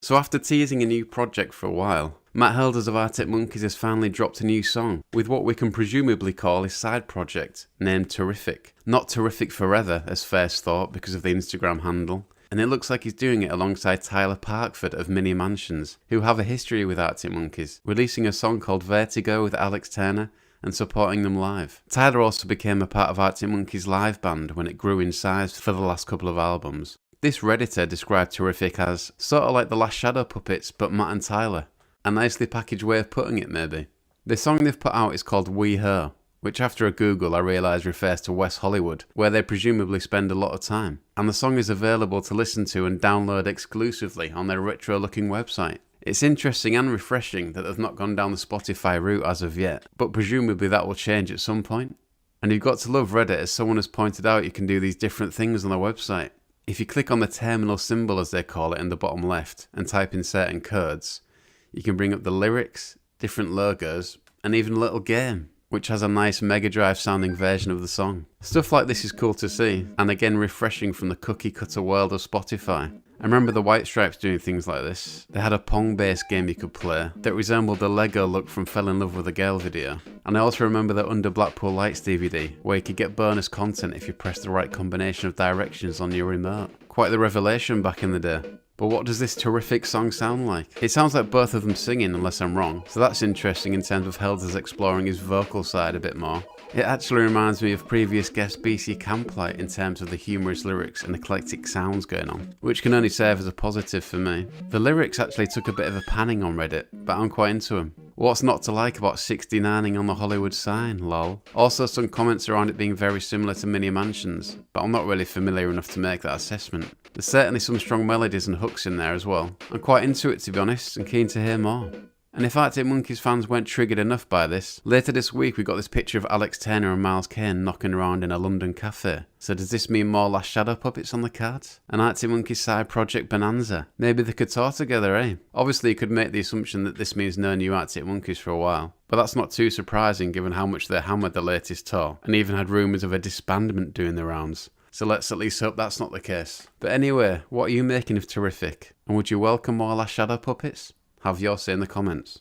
So after teasing a new project for a while, Matt Helders of Arctic Monkeys has finally dropped a new song with what we can presumably call his side project, named Terrific. Not Terrific Forever, as first thought because of the Instagram handle, and it looks like he's doing it alongside Tyler Parkford of Mini Mansions, who have a history with Arctic Monkeys, releasing a song called Vertigo with Alex Turner and supporting them live. Tyler also became a part of Arctic Monkeys' live band when it grew in size for the last couple of albums. This Redditor described Terrific as sort of like the Last Shadow Puppets but Matt and Tyler. A nicely packaged way of putting it, maybe. The song they've put out is called We Her, which after a Google I realised refers to West Hollywood, where they presumably spend a lot of time. And the song is available to listen to and download exclusively on their retro-looking website. It's interesting and refreshing that they've not gone down the Spotify route as of yet, but presumably that will change at some point. And you've got to love Reddit, as someone has pointed out you can do these different things on the website. If you click on the terminal symbol, as they call it, in the bottom left and type in certain codes, you can bring up the lyrics, different logos, and even a little game, which has a nice Mega Drive sounding version of the song. Stuff like this is cool to see, and again refreshing from the cookie cutter world of Spotify. I remember the White Stripes doing things like this. They had a Pong based game you could play that resembled the Lego look from Fell in Love with a Girl video. And I also remember the Under Blackpool Lights DVD, where you could get bonus content if you pressed the right combination of directions on your remote. Quite the revelation back in the day. But what does this Terrific song sound like? It sounds like both of them singing, unless I'm wrong, so that's interesting in terms of Helders exploring his vocal side a bit more. It actually reminds me of previous guest BC Camplight in terms of the humorous lyrics and eclectic sounds going on, which can only serve as a positive for me. The lyrics actually took a bit of a panning on Reddit, but I'm quite into them. What's not to like about 69ing on the Hollywood sign, lol. Also some comments around it being very similar to Mini Mansions, but I'm not really familiar enough to make that assessment. There's certainly some strong melodies and hooks in there as well. I'm quite into it, to be honest, and keen to hear more. And if Arctic Monkeys fans weren't triggered enough by this, later this week we got this picture of Alex Turner and Miles Kane knocking around in a London cafe. So does this mean more Last Shadow Puppets on the cards? An Arctic Monkeys side project bonanza? Maybe they could tour together, eh? Obviously you could make the assumption that this means no new Arctic Monkeys for a while, but that's not too surprising given how much they hammered the latest tour, and even had rumours of a disbandment doing the rounds. So let's at least hope that's not the case. But anyway, what are you making of Terrific? And would you welcome more Last Shadow Puppets? Have your say in the comments.